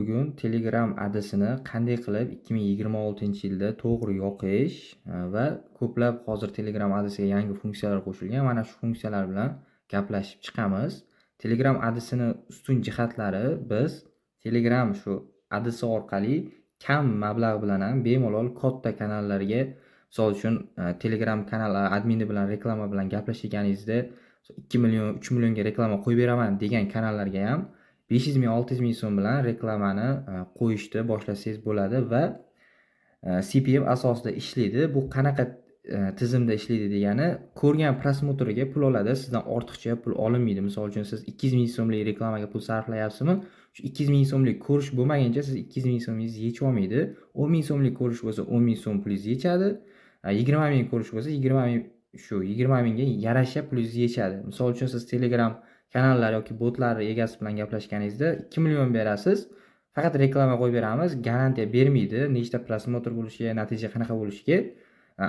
Bugun Telegram adresini qanday qilib 2026-yilda to'g'ri yoqish va ko'plab hozir Telegram adresiga yangi funksiyalar qo'shilgan. Mana shu funksiyalar bilan gaplashib chiqamiz. Telegram adresini ustun jihatlari biz Telegram shu adresi orqali kam mablag' bilan ham bemalol katta kanallarga, misol uchun Telegram kanal admini bilan reklama bilan gaplashganingizda 2 million, 3 millionga reklama qo'yib beraman degan kanallarga ham 500 ming, 600 ming so'm bilan reklamani qo'yishni boshlasangiz bo'ladi va CPM asosida ishlaydi. Bu qanaqa tizimda ishlaydi degani, ko'rgan prosmotriga pul oladi, sizdan ortiqcha pul olinmaydi. Misol uchun siz 200 ming so'mlik reklamaga pul sarflayapsizmi? Shu 200 ming so'mlik ko'rish bo'lmaguncha siz 200 ming so'mingizni yechib olmaydi. 10 ming so'mlik ko'rish bo'lsa 10 ming so'm pulingizni yechadi. 20 ming ko'rish bo'lsa 20 ming, shu 20 mingga yarasha pulingizni yechadi. Misol uchun siz Telegram kanallar yoki botlar egasi bilan gaplashganingizda 2 million berasiz. Faqat reklama qo'yib beramiz, garantiya bermaydi nechta prosmotr bo'lishiga, natija qanaqa bo'lishiga.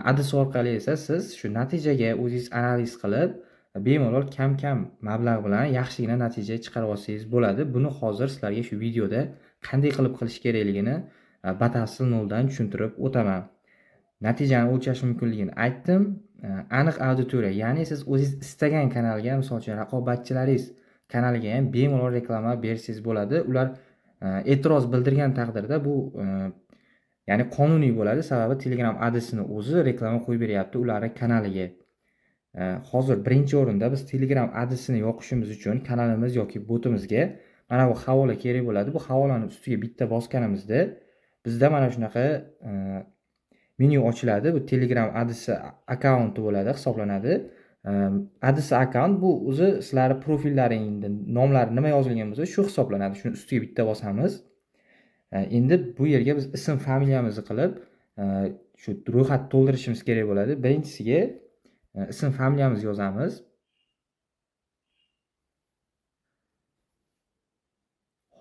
Adres orqali esa siz shu natijaga o'zingiz analiz qilib, bemalol kam mablag' bilan yaxshigina natija chiqarib olsangiz bo'ladi. Buni hozir sizlarga shu videoda qanday qilib qilish kerakligini batafsil noldan tushuntirib o'taman. Natijani o'lchash mumkinligini aytdim. Aniq auditoriya, ya'ni siz o'zingiz istagan kanalga, misol uchun raqobatchilaringiz kanaliga ham bemalol reklama bersangiz bo'ladi. Ular e'tiroz bildirgan taqdirda bu ya'ni qonuniy bo'ladi, sababi Telegram adresini o'zi reklama qo'yib beryapti ularning kanaliga. Hozir birinchi o'rinda biz Telegram adresini yoqishimiz uchun kanalimiz yoki botimizga mana bu havola kerak bo'ladi. Bu havolani ustiga bitta bosganimizda bizda mana shunaqa menyu ochiladi. Bu Telegram adresi akkaunti bo'ladi, hisoblanadi. Adresi akkaunt bu o'zi sizlarning profillaringizda nomlari nima yozilgan bo'lsa, shu hisoblanadi. Shuni ustiga bitta bosamiz. Endi bu yerga biz ism familiyamizni qilib, shu ro'yxat to'ldirishimiz kerak bo'ladi. Birinchisiga ism familiyamizni yozamiz.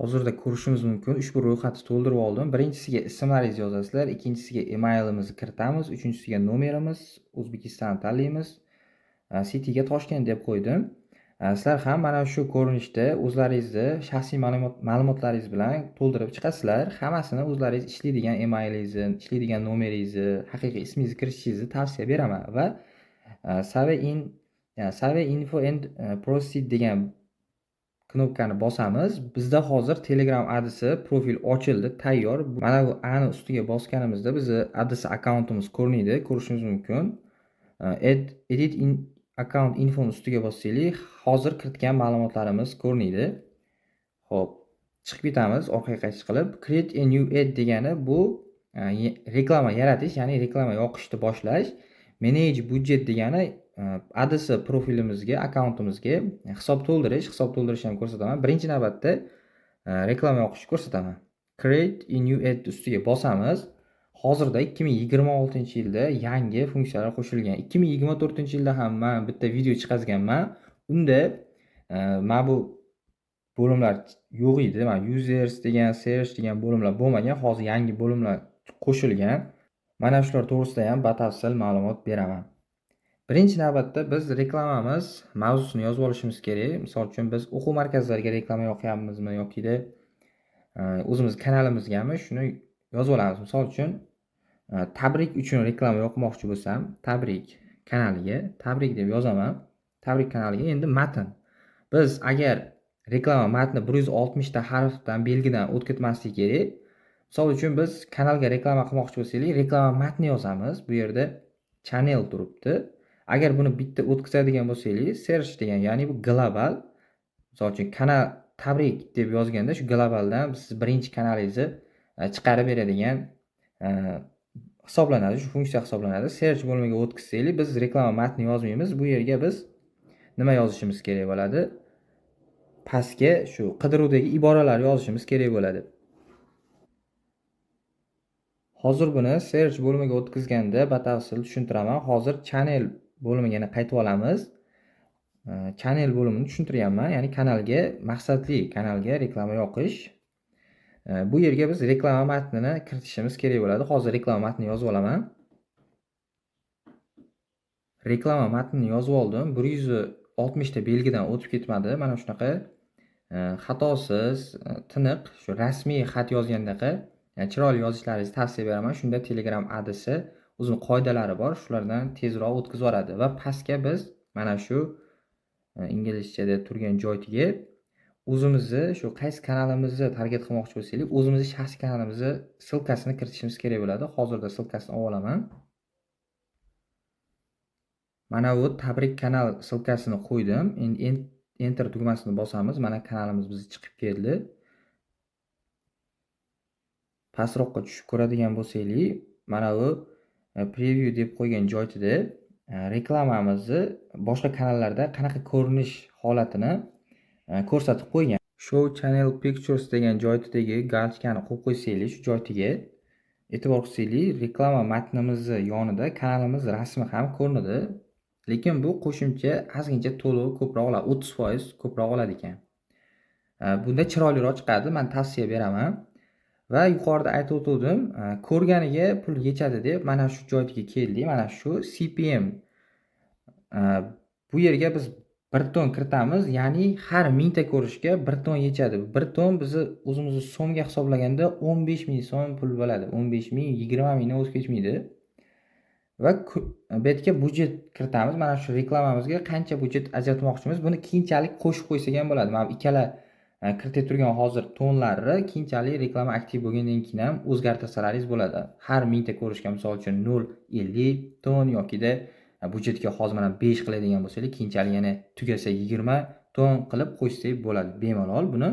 Hozirda ko'rishimiz mumkin. Ushbu ro'yxatni to'ldirib oldim. Birinchisiga ismlaringizni yozasizlar, ikkinchisiga emailimizni kiritamiz, uchinchisiga nomerimiz, O'zbekiston tanlaymiz. Cityga Toshkent deb qo'ydim. Sizlar ham mana shu ko'rinishda o'zlaringizni shaxsiy ma'lumotlaringiz bilan to'ldirib chiqasizlar. Hammasini o'zlaringiz ishlaydigan emailingizni, ishlaydigan nomeringizni, haqiqiy ismingizni kirishingizni tavsiya beraman va save info and proceed degan knopkani bosamiz. Bizda hozir Telegram adresi profil ochildi, tayyor. Mana bu ani ustiga bosganimizda bizni adresi akkauntimiz ko'rinadi, ko'rishingiz mumkin. Edit in account info ustiga bossanglar, hozir kiritgan ma'lumotlarimiz ko'rinadi. Xo'p, chiqib ketamiz, orqaga qaytish qilib, create a new ad degani bu reklama yaratish, ya'ni reklama yoqishni boshlash. Manage budget degani adresi profilimizga, akkauntimizga hisob to'ldirish ham ko'rsataman. Birinchi navbatda reklama yoqishni ko'rsataman. Create a new ad ustiga bosamiz. Hozirda 2026-yilda yangi funksiyalar qo'shilgan. 2024-yilda ham men bitta video chiqazganman. Unda mana bu bo'limlar yo'q edi. Mana users degan, search degan bo'limlar bo'lmagan. Hozir yangi bo'limlar qo'shilgan. Mana shular to'g'risida ham batafsil ma'lumot beraman. Birinchi navbatda biz reklamamiz mavzusini yozib olishimiz kerak. Misol uchun biz o'quv markazlariga reklama yoqyapmizmi yoki o'zimiz kanalimizgami, shuni yozib olamiz. Misol uchun tabrik uchun reklama yoqmoqchi bo'lsam, tabrik kanaliga, tabrik deb yozaman. Tabrik kanaliga endi matn. Biz agar reklama matni 160 ta harfdan, belgidan o'tkazmaslik kerak. Misol uchun biz kanalga reklama qilmoqchi bo'lsak, reklama matni yozamiz. Bu yerda channel turibdi. Agar buni bitta o'tkazadigan bo'lsangiz, search degan, ya'ni bu global. Misol uchun kanal tabrik deb yozganda shu globaldan siz birinchi kanalingizni chiqarib beradigan hisoblanadi, shu funksiya hisoblanadi. Search bo'limiga o'tkazsangiz, biz reklama matni yozmaymiz. Bu yerga biz nima yozishimiz kerak bo'ladi? Pastga shu qidiruvdagi iboralar yozishimiz kerak bo'ladi. Hozir buni search bo'limiga o'tkazganda batafsil tushuntiraman. Hozir channel bo'limiga yana qaytib olamiz. Channel bo'limini tushuntiryapman, ya'ni kanalga, maqsadli kanalga reklama yoqish. Bu yerga biz reklama matnini kiritishimiz kerak bo'ladi. Hozir reklama matnini yozib olaman. Reklama matnini yozib oldim. 160 ta belgidan o'tib ketmadi. Mana shunaqa xatosiz, tiniq, shu rasmiy xat yozgandaqa chiroyli yozishlaringizni tavsiya beraman. Shunda Telegram adresi o'zini qoidalari bor, shulardan tezroq o'tkazib yuboradi va pastga biz mana shu inglizchada turgan joyga o'zimizni shu qaysi kanalimizni target qilmoqchi bo'lsak, o'zimizni shaxsiy kanalimizni ssilkasini kiritishimiz kerak bo'ladi. Hozirda ssilkasini olib olaman. Mana bu tabrik kanal ssilkasini qo'ydim. Endi enter tugmasini bosamiz. Mana kanalimiz bizga chiqib keldi. Pastroqqa tushib ko'radigan bo'lsanglar, mana bu preview deb qo'ygan joyida reklamamizni boshqa kanallarda qanaqa ko'rinish holatini ko'rsatib qo'ygan. Show Channel Pictures degan joydagi galchkani qo'yib qo'ysanglar, shu joyga e'tibor qilsanglar, reklama matnimizni yonida kanalimiz rasmi ham ko'rinadi. Lekin bu qo'shimcha ozgincha to'lov ko'proq oladi, 30% ko'proq oladi ekan. Bunda chiroyliroq chiqadi, men tavsiya beraman. Va yuqorida aytib o'tdim, ko'rganiga pul yechadi deb mana shu joyga keldik. Mana shu CPM. Bu yerga biz 1 ton kiritamiz, ya'ni har 1000 ta ko'rishga 1 ton yechadi. 1 ton bizni o'zimizni so'mga hisoblaganda 15 ming so'm pul bo'ladi. 15 ming, 20 mingdan o'zib ketmaydi. Va bu yerga budjet kiritamiz. Mana shu reklamamizga qancha budjet ajratmoqchimiz, buni keyinchalik qo'shib qo'ysak ham bo'ladi. Mana ikkala kiritib turgan hozir tonlarni keyinchalik reklama aktiv bo'lgandan keyin ham o'zgartirsalaringiz bo'ladi. Har 1000 ta ko'rishga misol uchun 0.50 ton yokida budjetga hozir mana 5 qiladigan bo'lsangiz, keyinchalik yana tugasa 20 ton qilib qo'ysak bo'ladi bemalol. Buni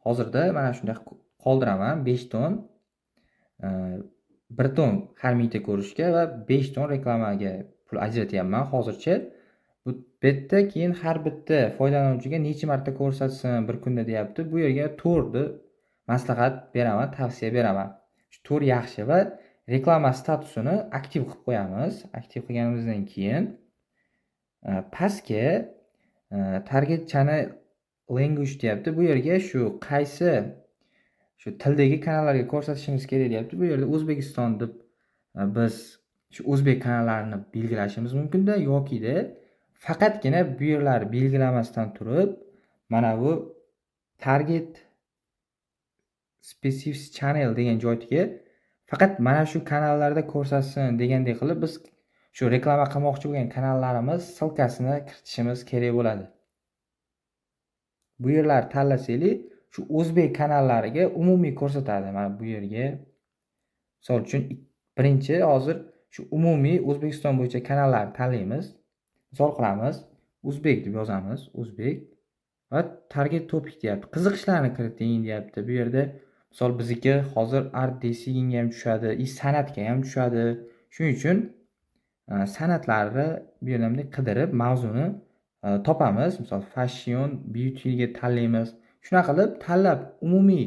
hozirda mana shunday qoldiraman, 5 ton 1 ton har 1000 ta ko'rishga va 5 ton reklamaga pul ajratyapman hozircha. Bu yerda keyin har bitta foydalanuvchiga necha marta ko'rsatsin bir kunda deyapti. Bu yerga 4 ni maslahat beraman, tavsiya beraman. Shu 4 yaxshi va reklama statusini aktiv qilib qo'yamiz. Aktiv qilganimizdan keyin pastga target channel language deyapti. Bu yerga shu qaysi shu tildagi kanallarga ko'rsatishimiz kerak deyapti. Bu yerda O'zbekiston deb biz shu o'zbek kanallarini belgilashimiz mumkin-da yokida faqatgina bu yerlarni belgilamasdan turib, mana bu target specific channel degan joyga faqat mana shu kanallarda ko'rsatsin degandek qilib biz shu reklama qilmoqchi bo'lgan kanallarimiz ssilkasini kiritishimiz kerak bo'ladi. Bu yerlarni tanlasanglar, shu o'zbek kanallariga umumiy ko'rsatadi. Mana bu yerga misol uchun birinchi hozir shu umumiy O'zbekiston bo'yicha kanallarni tanlaymiz. Misol qilamiz, o'zbek deb yozamiz, o'zbek va target topic deyapti. Qiziqishlarni kiriting deyapti. Bu yerda misol bizniki hozir art design ham tushadi, san'atga ham tushadi. Shuning uchun san'atlarni bu yerdan qidirib mavzuni topamiz. Misol fashion, beauty ga tanlaymiz. Shuna qilib tanlab umumiy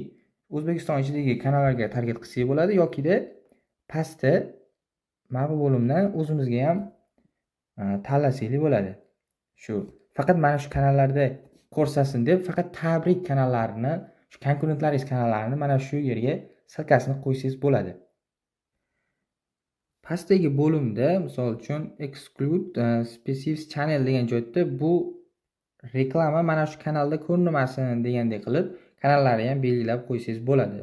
O'zbekiston ichidagi kanallarga target qilsak bo'ladi yokida pastda mana bu bo'limdan o'zimizga ham tanlasanglar bo'ladi. Shu faqat mana shu kanallarda ko'rsatsin deb faqat tabrik kanallarini, shu konkurentlaringiz kanallarini mana shu yerga ssilkasini qo'ysangiz bo'ladi. Pastdagi bo'limda misol uchun exclude specific channel degan joyda bu reklama mana shu kanalda ko'rinmasin degandek qilib kanallarni ham belgilab qo'ysangiz bo'ladi.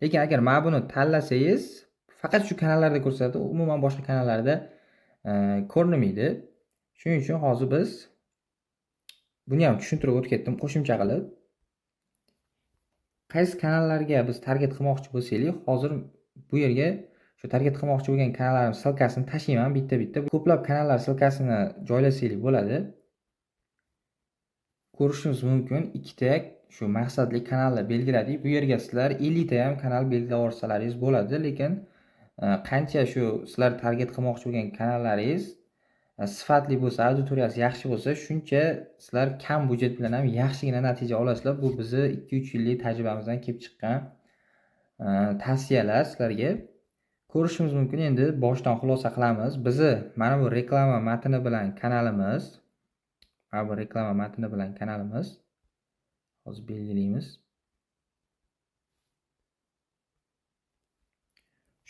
Lekin agar mana buni tanlasangiz, faqat shu kanallarda ko'rsatadi, umuman boshqa kanallarda ko'rinmaydi. Shuning uchun hozir biz buni ham tushuntirib o'tib ketdim qo'shimcha qilib. Qaysi kanallarga biz target qilmoqchi bo'lsak, hozir bu yerga shu target qilmoqchi bo'lgan kanallarimiz ssilkasini tashlayman bitta-bitta. Ko'plab kanallar ssilkasini joylasanglar bo'ladi. Ko'rishingiz mumkin, ikkita shu maqsadli kanalni belgiladik. Bu yerga sizlar 50 ta ham kanal belgilab olsalaringiz bo'ladi, lekin qancha shu sizlar target qilmoqchi bo'lgan kanallaringiz sifatli bo'lsa, auditoriyasi yaxshi bo'lsa, shuncha sizlar kam budjet bilan ham yaxshigina natija olasizlar. Bu bizni 2-3 yillik tajribamizdan kelib chiqqan tavsiyalar sizlarga. Ko'rishimiz mumkin. Endi boshdan xulosa qilamiz. Bizni mana bu reklama matni bilan kanalimiz, mana bu reklama matni bilan kanalimiz hozir belgilaymiz.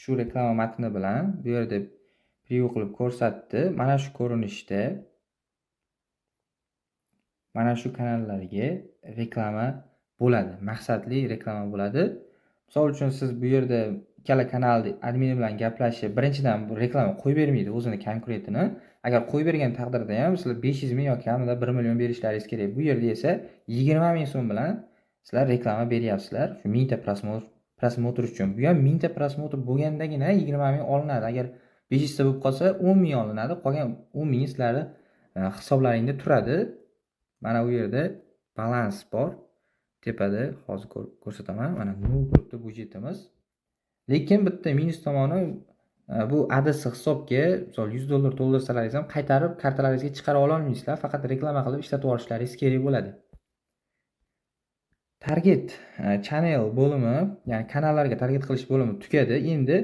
Shu reklama matni bilan bu yerda preview qilib ko'rsatdi. Mana shu ko'rinishda mana shu kanallarga reklama bo'ladi. Maqsadli reklama bo'ladi. Misol uchun siz bu yerda ikkala kanalni admini bilan gaplashib, birinchidan bu reklama qo'yib bermaydi o'zini konkurentini. Agar qo'yib bergan taqdirda ham sizlar 500 ming yoki kamida 1 million berishlaringiz kerak. Bu yerda esa 20 ming so'm bilan sizlar reklama beryapsizlar. Shu 1000 ta prosmotr uchun. Bu ham 1000 ta prosmotr bo'lgandagina 20 ming olinadi. Agar 500 ta bo'lib qolsa 10 ming olinadi. Qolgan 10 ming sizlarning hisoblaringda turadi. Mana bu yerda balans bor. Tepada hozir ko'rsataman. Mana 0 turibdi budjetimiz. Lekin bitta minus tomoni bu ADS hisobga misol $100 to'ldirsalaringiz ham qaytarib kartalaringizga chiqara ololmaysizlar. Faqat reklama qilib ishlatib olishlaringiz kerak bo'ladi. Target channel bo'limi, ya'ni kanallarga target qilish bo'limi tugadi. Endi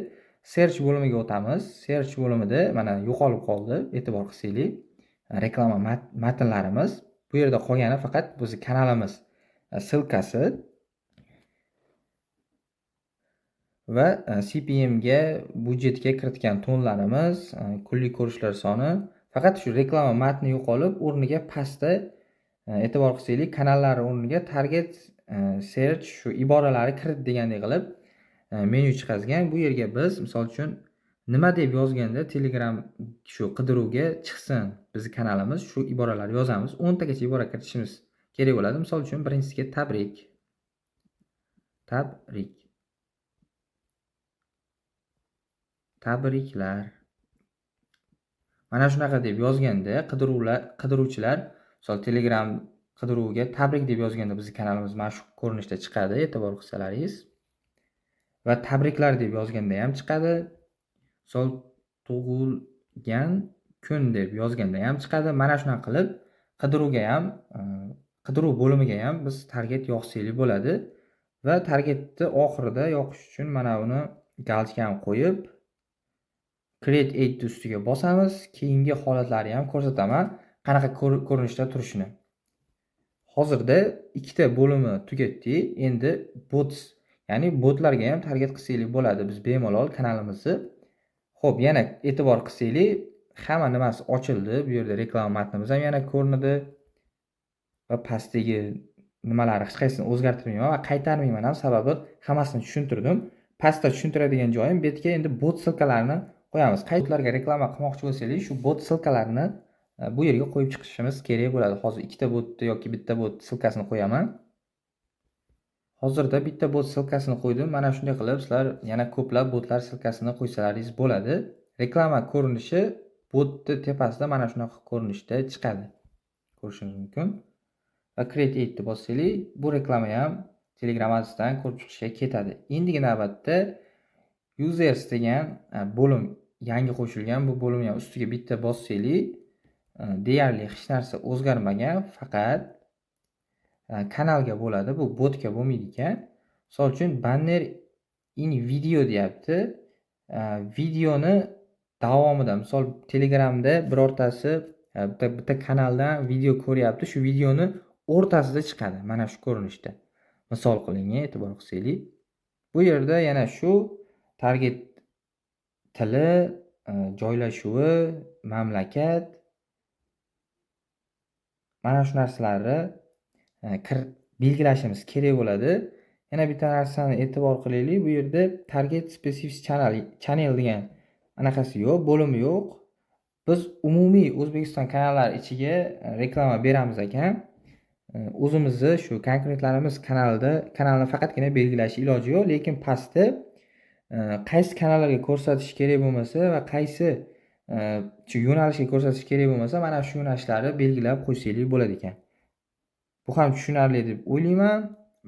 search bo'limiga o'tamiz. Search bo'limida mana yo'qolib qoldi. E'tibor qilsanglar, reklama matnlarimiz. Bu yerda qolgani faqat bizning kanalimiz silkasi va CPM ga budjetga kiritgan tonlarimiz, kunlik ko'rishlar soni. Faqat shu reklama matni yo'qolib, o'rniga pastda e'tibor qilsanglar, kanallar o'rniga target search shu iboralari kirit degandek qilib menyu chiqazgan. Bu yerga biz misol uchun nima deb yozganda Telegram shu qidiruvga chiqsin bizning kanalimiz, shu iboralarni yozamiz. 10 tagacha ibora kiritishimiz kerak bo'ladi. Misol uchun birinchisiga tabrik. Tabriklar. Mana shunaqa deb yozganda qidiruvchilar misol Telegram qidiruviga tabrik deb yozganda bizning kanalimiz mana shu ko'rinishda chiqadi, e'tibor qilsalaringiz. Va tabriklar deb yozganda ham chiqadi. Misol tug'ilgan kun deb yozganda ham chiqadi. Mana shunaqa qilib qidiruvga ham qidiruv bo'limiga ham biz target yoqsanglar bo'ladi va targetni oxirida yoqish uchun mana buni galchkani qo'yib Create 8 ustiga bosamiz. Keyingi holatlari ham ko'rsataman, qanaqa ko'rinishda turishini. Hozirda ikkita bo'limi tugatdi. Endi bots, ya'ni botlarga ham target qilsanglar bo'ladi. Biz bemalol kanalimizni. Xo'p, yana e'tibor qilsanglar, hamma nimasi ochildi. Bu yerda reklama matnimiz ham yana ko'rinadi. Va pastdagi nimalarni hech qaysini o'zgartirmayman va qaytarmayman ham, sababi hammasini tushuntirdim. Pastda tushuntiradigan joyim betga endi bot silkalarini qo'yamiz. Qaytlarga reklama qilmoqchi bo'lsangiz, shu bot silkalarini bu yerga qo'yib chiqishimiz kerak bo'ladi. Hozir ikkita botni yoki bitta bot silkasini qo'yaman. Hozirda bitta bot silkasini qo'ydim. Mana shunday qilib sizlar yana ko'plab botlar silkasini qo'ysalaringiz bo'ladi. Reklama ko'rinishi botni tepasida mana shunaqa ko'rinishda chiqadi. Ko'rishingiz mumkin. Va Create 8 deb bossanglar, bu reklama ham Telegram adresidan ko'rib chiqishga ketadi. Endigi navbatda users degan bo'lim yangi qo'shilgan. Bu bo'limni ham ustiga bitta bossanglar, deyarli hech narsa o'zgarmagan, faqat kanalga bo'ladi. Bu botga bo'lmaydi ekan. Misol uchun banner in video deyapti. Videoni davomida, misol Telegramda birortasi bitta kanaldan video ko'ryapti, shu videoni o'rtasida chiqadi. Mana shu ko'rinishda. Misol qiling, e'tibor qilsanglar. Bu yerda yana shu target tili, joylashuvi, mamlakat, mana shu narsalarni belgilashimiz kerak bo'ladi. Yana bitta narsani e'tibor qilaylik. Bu yerda target specific channel degan anaqasi yo'q, bo'limi yo'q. Biz umumiy O'zbekiston kanallari ichiga reklama beramiz ekan. O'zimizni shu konkurentlarimiz kanalni faqatgina belgilash iloji yo'q, lekin pastda qaysi kanallarga ko'rsatish kerak bo'lmasa va qaysi shu yo'nalishga ko'rsatish kerak bo'lmasa, mana shu yo'nalishlarni belgilab qo'ysanglar bo'ladi ekan. Bu ham tushunarli deb o'ylayman.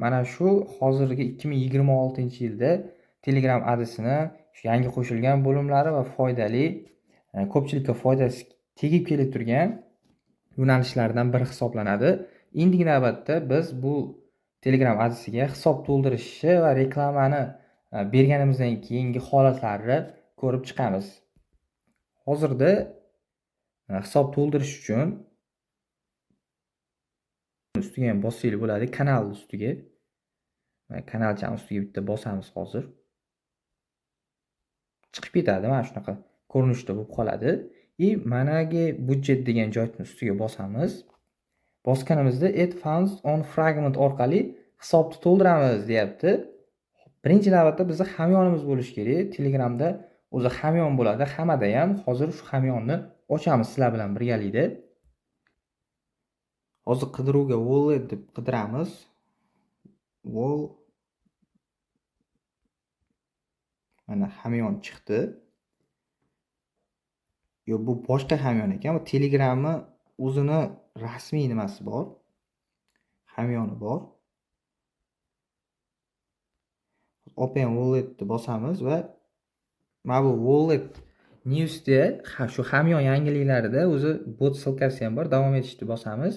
Mana shu hozirgi 2026-yilda Telegram adresini shu yangi qo'shilgan bo'limlari va foydali, ko'pchilikka foydasi tegib kelib turgan yo'nalishlardan biri hisoblanadi. Endigi navbatda biz bu Telegram adresiga hisob to'ldirishi va reklamani berganimizdan keyingi holatlarni ko'rib chiqamiz. Hozirda hisob to'ldirish uchun ustiga ham bossanglar bo'ladi, kanal ustiga. Kanalchani ustiga bitta bosamiz hozir. Chiqib ketadi, mana shunaqa ko'rinishda bo'lib qoladi. Managi budjet degan joyning ustiga bosamiz. Bosganimizda add funds on fragment orqali hisobni to'ldiramiz deyapti. Birinchi navbatda bizda hamyonimiz bo'lishi kerak. Telegramda o'zi hamyon bo'ladi, hammada ham. Hozir shu hamyonni ochamiz sizlar bilan birgalikda. Hozir qidiruvga wallet deb qidiramiz. Mana hamyon chiqdi. Yo'q, bu boshqa hamyon ekan. Bu Telegramni o'zini rasmiy nimasi bor. Hamyoni bor. Open walletni bosamiz va mana bu wallet newsda shu hamyon yangiliklarida o'zi bot silkasi ham bor. Davom etishni bosamiz.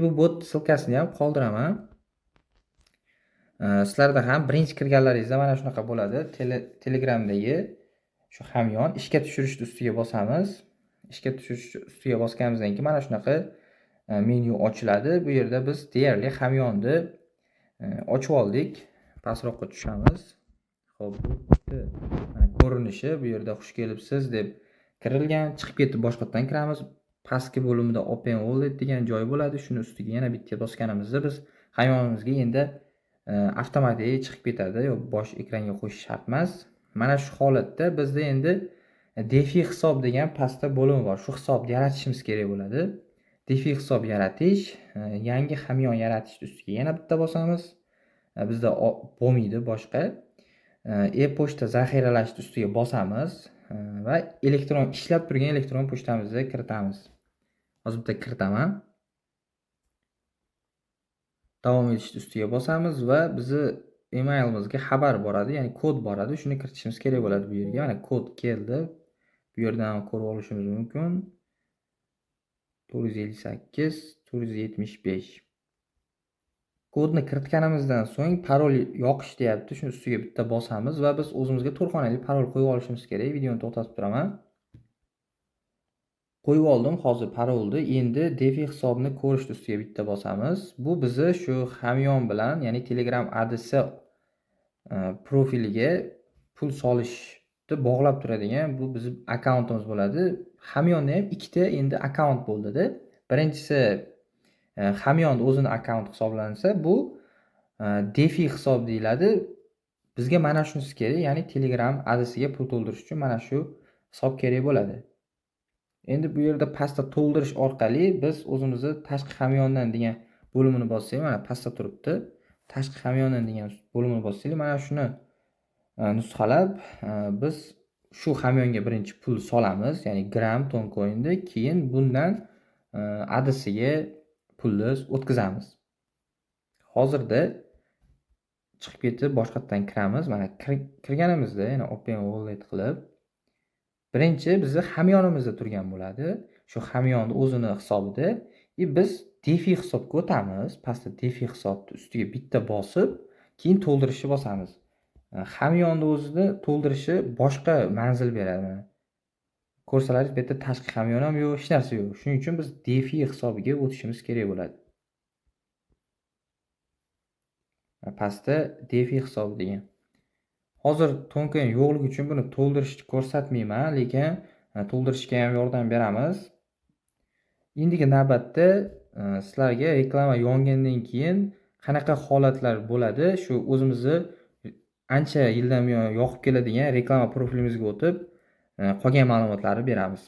Bu bot silkasini ham qoldiraman. Sizlarda ham birinchi kirganlaringizda mana shunaqa bo'ladi. Telegramdagi shu hamyon ishga tushirishni ustiga bosamiz. Ishga tushirish ustiga bosganimizdan keyin mana shunaqa menyu ochiladi. Bu yerda biz deyarli hamyonni ochib oldik. Pastroqqa tushamiz. Xo'p, mana ko'rinishi bu yerda xush kelibsiz deb kirilgan. Chiqib ketib boshqatdan kiramiz. Pastki bo'limida Open Wallet degan joy bo'ladi. Shuni ustiga yana bitta bosganimizda biz hamyonimizga endi avtomatik chiqib ketadi. Yo'q, bosh ekranga qo'yish shart emas. Mana shu holatda bizda endi DeFi hisob degan pastda bo'lim bor. Shu hisobni yaratishimiz kerak bo'ladi. DeFi hisob yaratish, yangi hamyon yaratish ustiga yana bitta bosamiz. Bizda bo'lmaydi boshqa. E-pochta zaxiralash ustiga bosamiz va ishlab turgan elektron pochtamizni kiritamiz. Hozir bitta kiritaman. Davom etish ustiga bosamiz va bizni emailimizga xabar boradi, ya'ni kod boradi. Shuni kiritishimiz kerak bo'ladi bu yerga. Mana kod keldi. Bu yerdan ko'rib olishimiz mumkin. 458 475. Kodni kiritganimizdan so'ng parol yoqish deyapti. Shuni ustiga bitta bosamiz va biz o'zimizga to'rxonali parol qo'yib olishimiz kerak. Videoni to'xtatib turaman. Qo'yib oldim hozir parolni. Endi DeFi hisobni ko'rish ustiga bitta bosamiz. Bu bizni shu hamyon bilan, ya'ni Telegram adresi profiliga pul solishni bog'lab turadigan bu bizning akkauntimiz bo'ladi. Hamyonda ham ikkita endi akkaunt bo'ldi-da. Birinchisi hamyon o'zini akkaunt hisoblansa, bu DeFi hisob deyiladi. Bizga mana shunisi kerak, ya'ni Telegram adresiga pul to'ldirish uchun mana shu hisob kerak bo'ladi. Endi bu yerda pastda to'ldirish orqali biz o'zimizni tashqi hamyondan degan bo'limini bossak, mana pastda turibdi. Tashqi hamyondan degan bo'limini bossak, mana shuni nusxalab biz shu hamyonga birinchi pul solamiz, ya'ni Gram Toncoin'da, keyin bundan adresiga pulni o'tkazamiz. Hozirda chiqib ketib boshqatdan kiramiz. Mana kirganimizda yana Open Wallet qilib birinchi bizni hamyonimizda turgan bo'ladi. Shu hamyonni o'zini hisobida biz DeFi hisobga o'tamiz. Pastda DeFi hisobni ustiga bitta bosib, keyin to'ldirishni bosamiz. Hamyonni o'zini to'ldirishi boshqa manzil beradi. Ko'rsalaringiz bu yerda tashqi hamyon ham yo'q, hech narsa yo'q. Shuning uchun biz DeFi hisobiga o'tishimiz kerak bo'ladi. Pastda DeFi hisobi degan. Hozir Toncoin yo'qligi uchun buni to'ldirishni ko'rsatmayman, lekin to'ldirishga ham yordam beramiz. Endigi navbatda sizlarga reklama yongandan keyin qanaqa holatlar bo'ladi, shu o'zimizni ancha yildan buyon yoqib keladigan reklama profilimizga o'tib, qolgan ma'lumotlarni beramiz.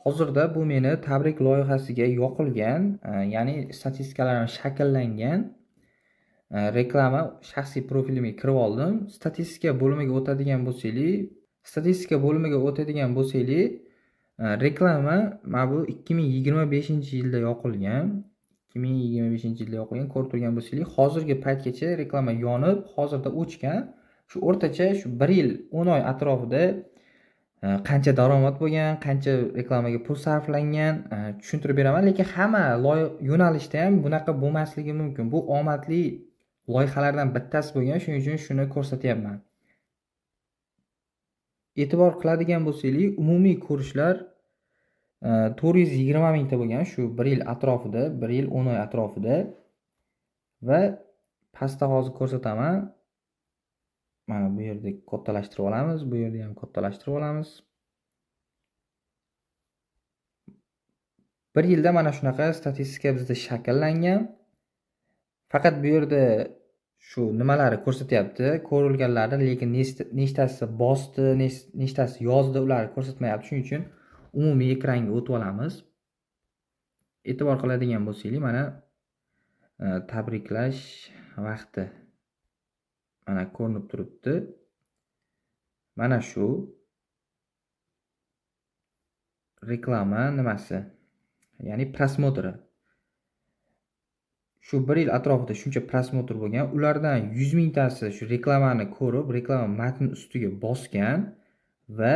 Hozirda bu meni tabrik loyihasiga yoqilgan, ya'ni statistikalarim shakllangan reklama shaxsiy profilimga kirib oldim. Statistika bo'limiga o'tadigan bo'lsanglar, reklama mana bu 2025-yilda yoqilgan. 2025-yilda yoqilgan, ko'rib turgan bo'lsanglar, hozirgi paytgacha reklama yonib, hozirda o'chgan. Shu o'rtacha shu 1 yil 10 oy atrofida qancha daromad bo'lgan, qancha reklamaga pul sarflangan tushuntirib beraman, lekin hamma yo'nalishda ham bunaqa bo'lmasligi mumkin. Bu omadli loyihalardan bittasi bo'lgan, shuning uchun shuni ko'rsatyapman. E'tibor qiladigan bo'lsanglar, umumiy ko'rishlar 420 mingta bo'lgan shu 1 yil atrofida, 1 yil 10 oy atrofida va pastda hozir ko'rsataman. Mana bu yerda kattalashtirib olamiz, bu yerda ham kattalashtirib olamiz. Bir yilda mana shunaqa statistika bizda shakllangan. Faqat bu yerda shu nimalari ko'rsatyapti, ko'rilganlari, lekin nechtasi bosdi, nechtasi yozdi, ularni ko'rsatmayapti. Shuning uchun umumiy ekranga o'tib olamiz. E'tibor qiladigan bo'lsangiz, mana tabriklash vaqti mana ko'rinib turibdi. Mana shu reklama nimasi, ya'ni prosmotri. Shu 1 yil atrofida shuncha prosmotr bo'lgan. Ulardan 100 mingtasi shu reklamani ko'rib, reklama matni ustiga bosgan va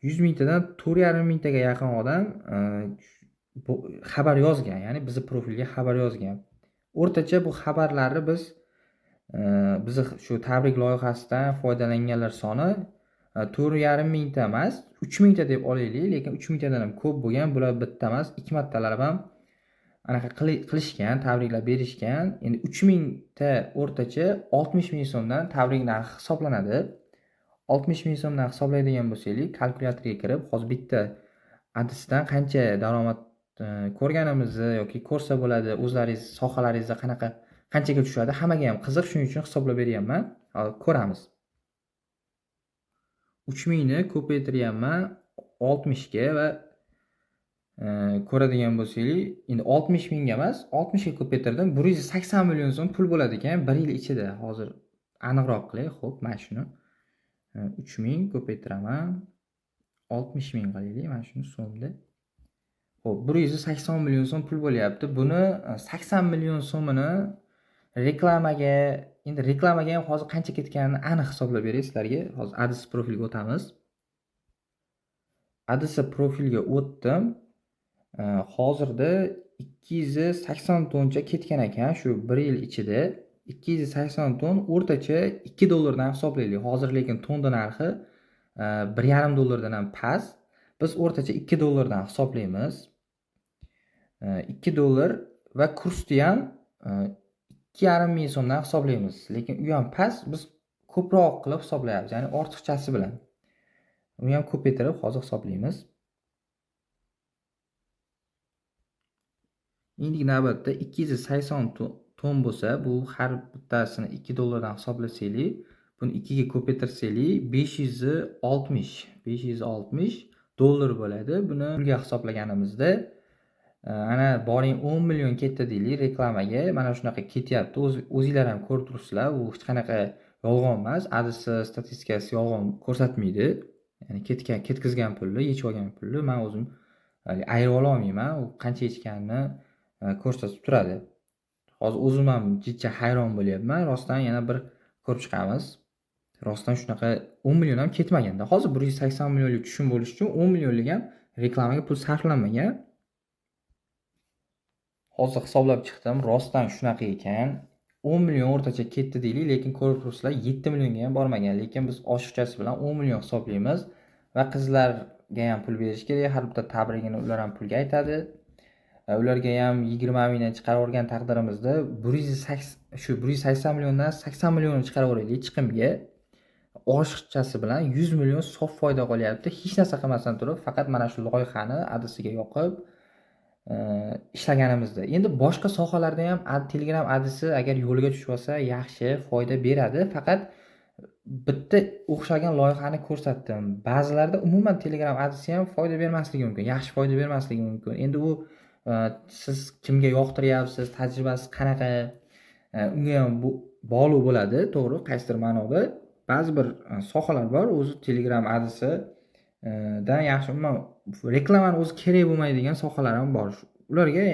100 mingtadan 4,5 mingtaga yaqin odam xabar yozgan, ya'ni bizni profilga xabar yozgan. O'rtacha bu xabarlarni biz shu tabrik loyihasidan foydalanganlar soni 4,5 mingta emas, 3 mingta deb olaylik, lekin 3 mingtadan ham ko'p bo'lgan. Bular bitta emas, 2 martalab ham anaqa qilishgan, tabriklar berishgan. Endi 3 mingta o'rtacha 60 ming so'mdan tabrik narxi hisoblanadi. 60 ming so'mdan hisoblaydigan bo'lsangiz, kalkulyatorga kirib, hozir bitta adresdan qancha daromad ko'rganimizni yoki ko'rsa bo'ladi, o'zlaringiz sohalaringizda qanchaga tushadi, hammaga ham qiziq, shuning uchun hisoblab beryapman. Ko'ramiz. 3 mingni ko'paytiryapman 60 ga va ko'radigan bo'lsangiz, endi 60 mingga emas, 60 ga ko'paytirdim. 180 million so'm pul bo'ladi ekan 1 yil ichida. Hozir aniqroq qilay. Xo'p, mana shuni 3 ming ko'paytiraman. 60 ming qilaylik, mana shuni so'mda. Xo'p, 180 million so'm pul bo'lyapti. Buni 80 million so'mini reklamaga, endi reklamaga ham hozir qancha ketganini aniq hisoblab beray sizlarga. Hozir Ads profilga o'tamiz. Ads profilga o'tdim. Hozirda 280 toncha ketgan ekan shu 1 yil ichida. 280 ton o'rtacha $2 hisoblaylik. Hozir lekin tonna narxi $1,5 dan ham past. Biz o'rtacha $2 hisoblaymiz. $2 va kursni ham 2,5 ming so'mdan hisoblaymiz. Lekin u ham past, biz ko'proq qilib hisoblayapmiz, ya'ni ortiqchasi bilan. Uni ham ko'paytirib hozir hisoblaymiz. Endi navbatda 280 ton bo'lsa, bu har bittasini $2 dan hisoblasanglar, buni 2 ga ko'paytirsanglar 560 dollar bo'ladi. Buni pulga hisoblaganimizda ana boring 10 million ketdi deylik reklamaga. Mana shunaqa ketyapti. O'zingizlar ham ko'rib turibsizlar. U hech qanaqa yolg'on emas. Ads statistikasi yolg'on ko'rsatmaydi. Ya'ni ketkizgan pulni, yechib olgan pulni men o'zim ayirib ola olmayman. U qancha yechganini ko'rsatib turadi. Hozir o'zim ham jiddiy hayron bo'lyapman. Rostdan yana bir ko'rib chiqamiz. Rostdan shunaqa 10 million ham ketmaganda. Hozir 180 millionlik tushum bo'lish uchun 10 millionlik ham reklamaga pul sarflanmagan. Hozir hisoblab chiqdim. Rostdan shunaqa ekan. 10 million o'rtacha ketdi deylik, lekin ko'rib turibsizlar 7 millionga ham bormagan. Lekin biz oshiqchasi bilan 10 million hisoblaymiz va qizlarga ham pul berish kerak. Har bitta tabrigini ular ham pulga aytadi. Ularga ham 20 mingdan chiqarib olgan taqdirimizda 180 milliondan 80 million chiqarib olaylik chiqimga. Oshiqchasi bilan 100 million sof foyda qolyapti. Hech narsa qilmasdan turib, faqat mana shu loyihani adresiga yoqib ishlaganimizda. Endi boshqa sohalarda ham Telegram adresi agar yo'liga tushib olsa, yaxshi foyda beradi. Faqat bitta o'xshagan loyihani ko'rsatdim. Ba'zilarda umuman Telegram adresi ham foyda bermasligi mumkin, yaxshi foyda bermasligi mumkin. Endi u siz kimga yoqtiryapsiz, tajribasi qanaqa, unga ham bog'liq bo'ladi, to'g'ri, qaysidir ma'noda. Ba'zi bir sohalar bor, o'zi Telegram adresi dan yaxshi, umuman reklamani o'zi kerak bo'lmaydigan sohalar ham bor. Ularga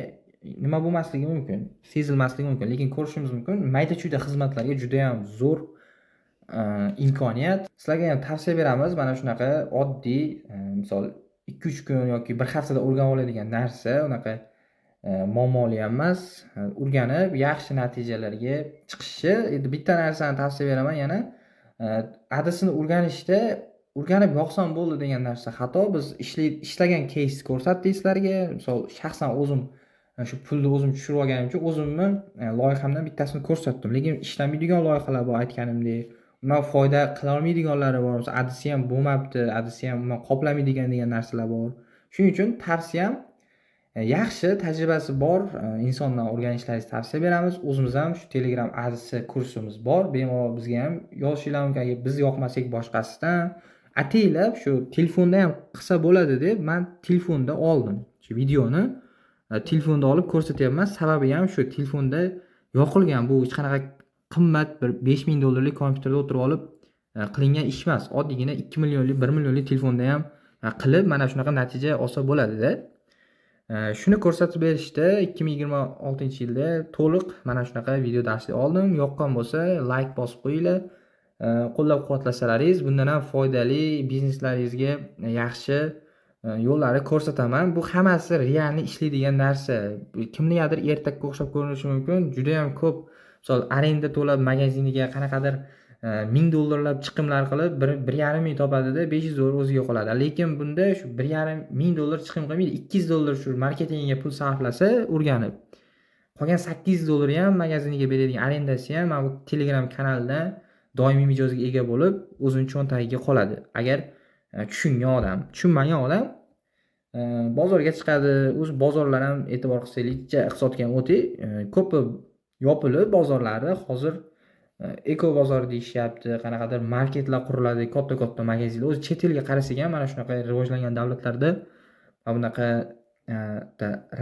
nima bo'lmasligi mumkin, sezilmasligi mumkin, lekin ko'rishimiz mumkin. Mayda-chuyda xizmatlarga juda ham zo'r imkoniyat. Sizlarga ham tavsiya beramiz. Mana shunaqa oddiy, misol 2-3 kun yoki bir haftada o'rganib oladigan narsa, unaqa muammoli emas. O'rganib yaxshi natijalarga chiqishi. Endi bitta narsani tavsiya beraman yana, adresini o'rganib yoqsam bo'ldi degan narsa xato. Biz ishlagan case ko'rsatdik sizlarga. Misol shaxsan o'zim shu pulni o'zim tushirib olganim uchun o'zimni loyihamdan bittasini ko'rsatdim. Lekin ishlamaydigan loyihalar bor aytganimdek. Undan foyda qila olmaydiganlari bor. Adresi ham bo'lmabdi, adresi ham qoplamaydigan degan narsalar bor. Shuning uchun tavsiyam yaxshi tajribasi bor insondan o'rganishlaringizni tavsiya beramiz. O'zimiz ham shu Telegram adresi kursimiz bor. Bemalol bizga ham yozishinglar mumkin. Agar biz yoqmasak boshqasidan ataylab shu telefonda ham qilsa bo'ladi deb men telefonda oldim. Shu videoni telefonda olib ko'rsatyapman. Sababi ham shu telefonda yoqilgan bu hech qanaqa qimmat bir $5000 kompyuterda o'tirib olib qilingan ish emas. Oddiygina 2 millionlik, 1 millionlik telefonda ham qilib mana shunaqa natija olsa bo'ladi-da. Shuni ko'rsatib berishdi. 2026-yilda to'liq mana shunaqa video darslik oldim. Yoqqan bo'lsa, like bosib qo'yinglar. Qo'llab-quvvatlasalaringiz bundan ham foydali bizneslaringizga yaxshi yo'llari ko'rsataman. Bu hammasi realni ishlaydigan narsa. Kimnigadir ertakka o'xshab ko'rinishi mumkin. Juda ham ko'p, misol arenda to'lab magaziniga qanaqadir $1000 chiqimlar qilib, $1,5 ming topadida, $500 o'ziga qoladi. Lekin bunda shu $1,5 chiqim qilmaydi, $200 shu marketingiga pul sarflasa, o'rganib. Qolgan $800 ham magaziniga beradigan arendasi ham mana bu Telegram kanalidan doimiy mijozga ega bo'lib, o'zining cho'ntagiga qoladi. Agar tushungan odam, tushunmagan odam bozorga chiqadi. O'zi bozorlar ham e'tibor qilsanglar, iqtisodga ham o'tay, ko'pi yopilib bozorlari hozir eko bozor deyishyapti, qanaqadir marketlar quriladi, katta magazinlar. O'zi chet elga qarasak ham mana shunaqa rivojlangan davlatlarda bunaqa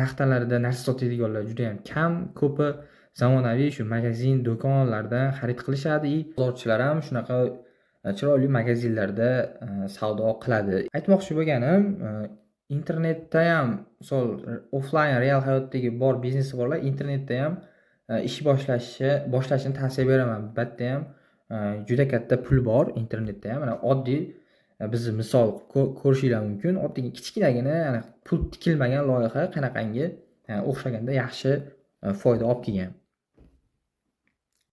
raxtalarda narsa sotadiganlar juda ham kam, ko'pi zamonaviy shu magazin, do'konlardan xarid qilishadi. Bozorchilar ham shunaqa chiroyli magazinlarda savdo qiladi. Aytmoqchi bo'lganim, internetda ham, misol offlayn real hayotdagi bor biznesi borlar internetda ham ish boshlashini tavsiya beraman. Albatta ham juda katta pul bor internetda ham. Mana oddiy bizni misol ko'rishinglar mumkin. Oddiy kichkinagina pul tikilmagan loyiha qanaqangi o'xshaganda yaxshi foyda olib kelgan.